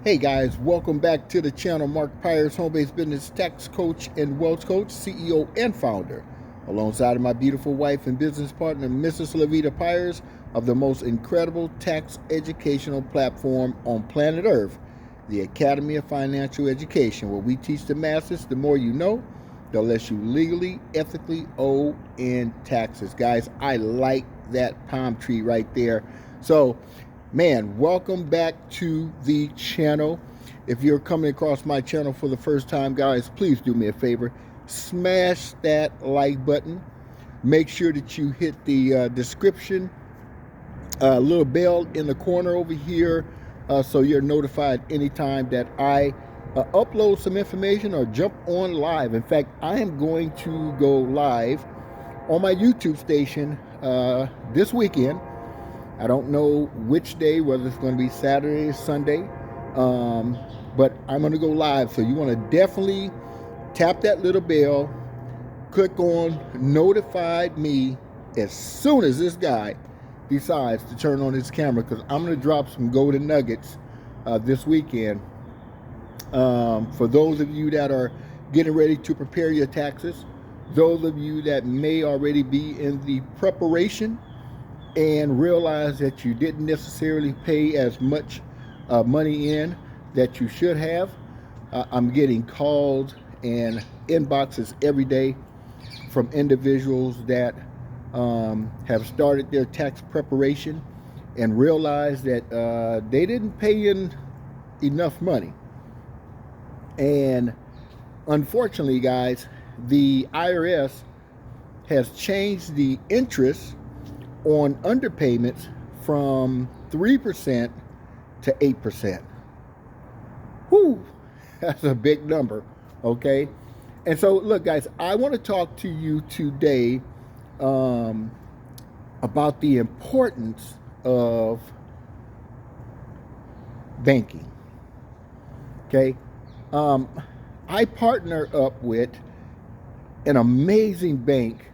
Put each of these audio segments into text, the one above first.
Hey guys, welcome back to the channel. Mark Pyers, home-based business tax coach and wealth coach, CEO and founder, alongside of my beautiful wife and business partner, Mrs. Lavita Pyers, of the most incredible tax educational platform on planet Earth, the Academy of Financial Education, where we teach the masses the more you know, the less you legally, ethically owe in taxes. Guys, I like that palm tree right there. So, man, welcome back to the channel. If you're coming across my channel for the first time, guys, please do me a favor. Smash that like button. Make sure that you hit the description, little bell in the corner over here, so you're notified anytime that I upload some information or jump on live. In fact, I am going to go live on my YouTube station this weekend. I don't know which day, whether it's going to be Saturday or Sunday, but I'm going to go live. So you want to definitely tap that little bell, click on notify me as soon as this guy decides to turn on his camera, because I'm going to drop some golden nuggets this weekend. For those of you that are getting ready to prepare your taxes, those of you that may already be in the preparation and realize that you didn't necessarily pay as much money in that you should have. I'm getting calls and inboxes every day from individuals that have started their tax preparation and realized that they didn't pay in enough money. And unfortunately, guys, the IRS has changed the interest on underpayments from 3% to 8%. Whew, that's a big number, okay? And so, look, guys, I want to talk to you today about the importance of banking, okay? I partner up with an amazing bank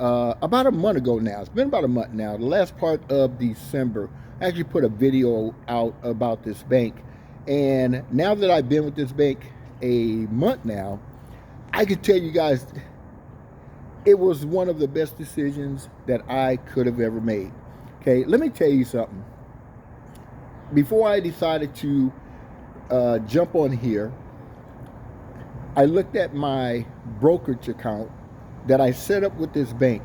about a month ago now. It's been about a month now. The last part of December, I actually put a video out about this bank. And now that I've been with this bank a month now, I can tell you guys it was one of the best decisions that I could have ever made. Okay, let me tell you something. Before I decided to jump on here, I looked at my brokerage account that I set up with this bank,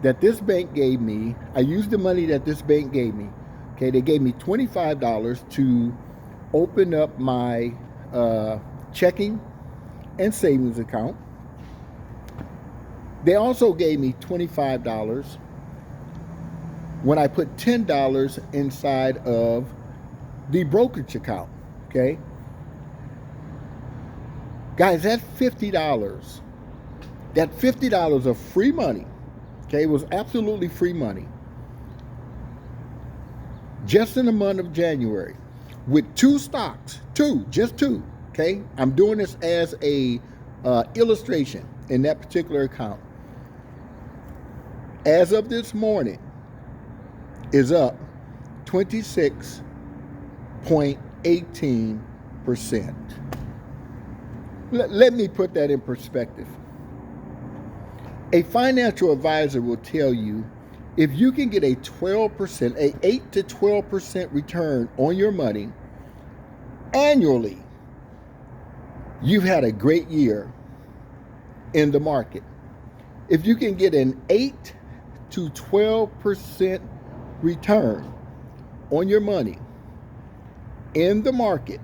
that this bank gave me. I used the money that this bank gave me. Okay, they gave me $25 to open up my checking and savings account. They also gave me $25 when I put $10 inside of the brokerage account. Okay, guys, that's $50. That $50 of free money, okay, was absolutely free money, just in the month of January, with two stocks, just two, okay? I'm doing this as a illustration in that particular account. As of this morning, is up 26.18%. Let me put that in perspective. A financial advisor will tell you if you can get a 12%, a 8 to 12% return on your money annually, you've had a great year in the market. If you can get an 8 to 12% return on your money in the market,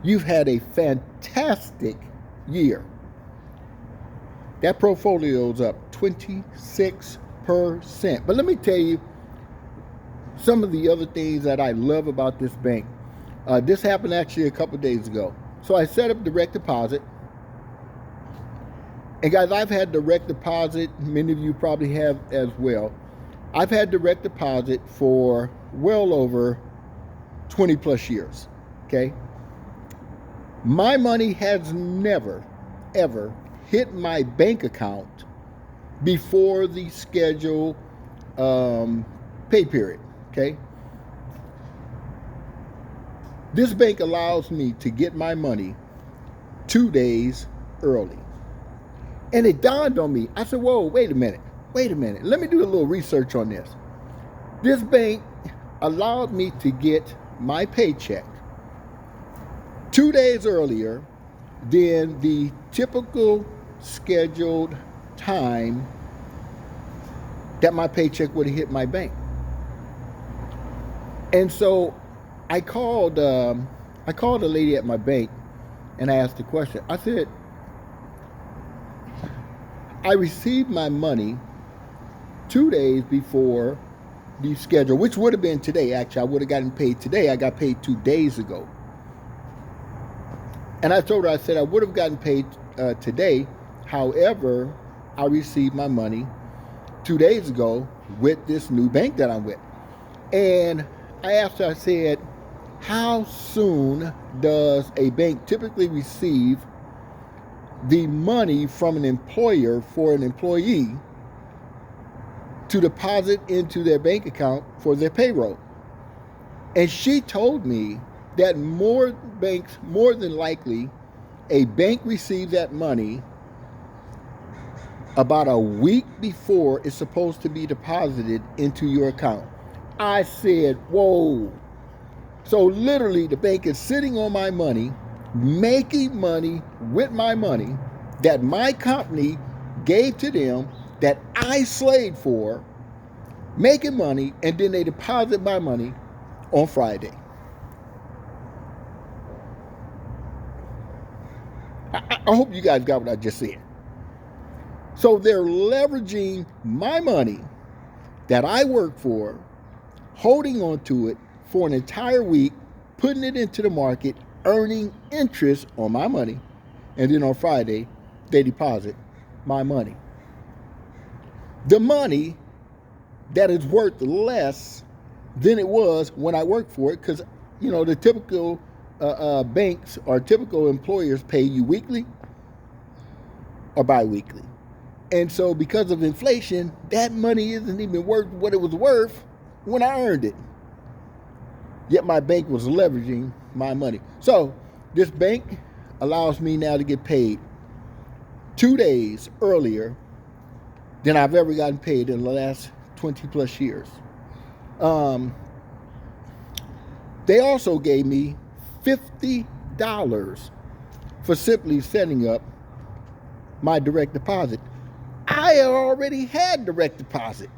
you've had a fantastic year. That portfolio is up 26%. But let me tell you some of the other things that I love about this bank. This happened actually a couple days ago. So I set up direct deposit. And guys, I've had direct deposit. Many of you probably have as well. I've had direct deposit for well over 20 plus years. Okay. My money has never, ever hit my bank account before the scheduled pay period, okay? This bank allows me to get my money 2 days early. And it dawned on me. I said, whoa, wait a minute. Let me do a little research on this. This bank allowed me to get my paycheck 2 days earlier than the typical scheduled time that my paycheck would have hit my bank. And so I called a lady at my bank and I asked the question. I said, I received my money 2 days before the schedule, which would have been today. Actually, I would have gotten paid today. I got paid 2 days ago. And I told her, I said, I would have gotten paid today. However, I received my money 2 days ago with this new bank that I'm with. And I asked her, I said, how soon does a bank typically receive the money from an employer for an employee to deposit into their bank account for their payroll? And she told me that more than likely, a bank receives that money about a week before it's supposed to be deposited into your account. I said, whoa. So literally the bank is sitting on my money, making money with my money that my company gave to them, that I slaved for, making money, and then they deposit my money on Friday. I hope you guys got what I just said. So they're leveraging my money that I work for, holding on to it for an entire week, putting it into the market, earning interest on my money, and then on Friday, they deposit my money. The money that is worth less than it was when I worked for it, because, you know, the typical banks or typical employers pay you weekly or bi-weekly. And so because of inflation, that money isn't even worth what it was worth when I earned it. Yet my bank was leveraging my money. So this bank allows me now to get paid 2 days earlier than I've ever gotten paid in the last 20 plus years. They also gave me $50 for simply setting up my direct deposit. I already had direct deposit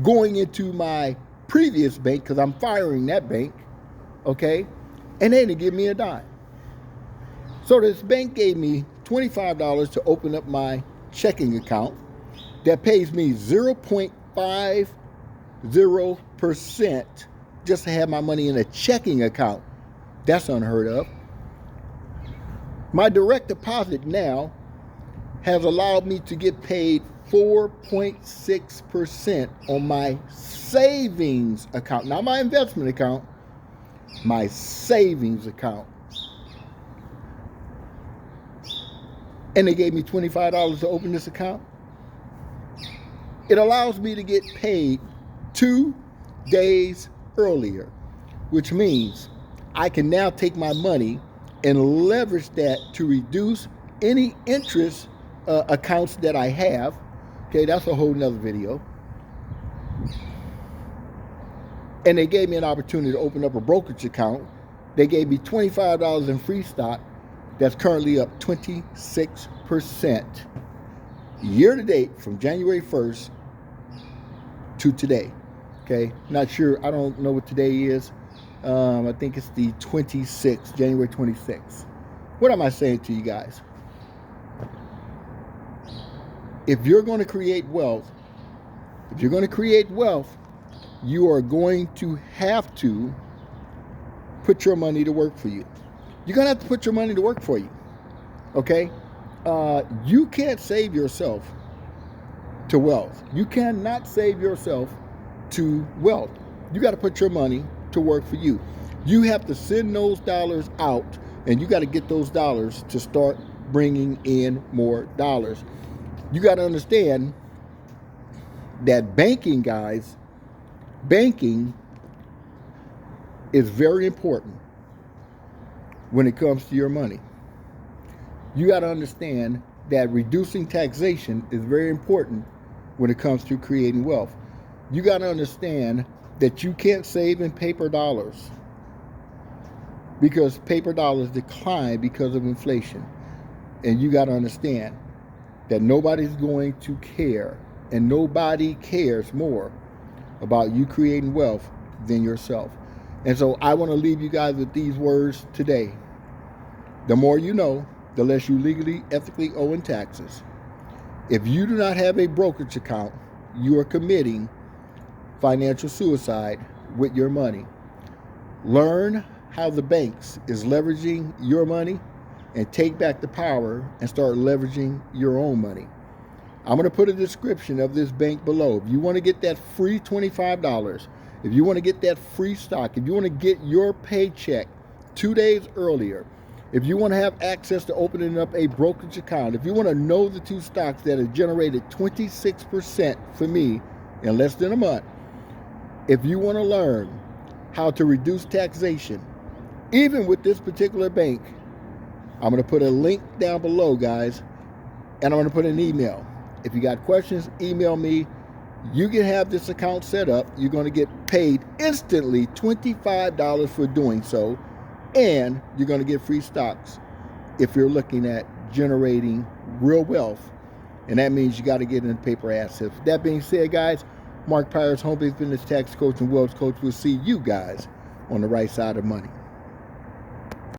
going into my previous bank because I'm firing that bank, okay? And they didn't give me a dime. So this bank gave me $25 to open up my checking account that pays me 0.50% just to have my money in a checking account. That's unheard of. My direct deposit now has allowed me to get paid 4.6% on my savings account. Not my investment account, my savings account. And they gave me $25 to open this account. It allows me to get paid 2 days earlier, which means I can now take my money and leverage that to reduce any interest accounts that I have. Okay, that's a whole nother video. And they gave me an opportunity to open up a brokerage account. They gave me $25 in free stock. That's currently up 26% year to date from January 1st to today. Okay, not sure. I don't know what today is. I think it's the 26th, January 26th. What am I saying to you guys? If you're going to create wealth, you are going to have to put your money to work for you. You're going to have to put your money to work for you. Okay? You can't save yourself to wealth. You cannot save yourself to wealth. You got to put your money to work for you. You have to send those dollars out, and you got to get those dollars to start bringing in more dollars. You got to understand that banking, guys, banking is very important. when it comes to your money. You got to understand that reducing taxation is very important when it comes to creating wealth. You got to understand that you can't save in paper dollars, because paper dollars decline because of inflation. And you got to understand that nobody's going to care, and nobody cares more about you creating wealth than yourself. And so I want to leave you guys with these words today. The more you know, the less you legally, ethically owe in taxes. If you do not have a brokerage account, you are committing financial suicide with your money. Learn how the banks is leveraging your money, and take back the power and start leveraging your own money. I'm going to put a description of this bank below. If you want to get that free $25, if you want to get that free stock, if you want to get your paycheck 2 days earlier, if you want to have access to opening up a brokerage account, if you want to know the 2 stocks that have generated 26% for me in less than a month, if you want to learn how to reduce taxation, even with this particular bank, I'm going to put a link down below, guys, and I'm going to put an email. If you got questions, email me. You can have this account set up. You're going to get paid instantly $25 for doing so, and you're going to get free stocks if you're looking at generating real wealth, and that means you got to get into paper assets. With that being said, guys, Mark Pyers, home-based business tax coach and wealth coach. We'll see you guys on the right side of money.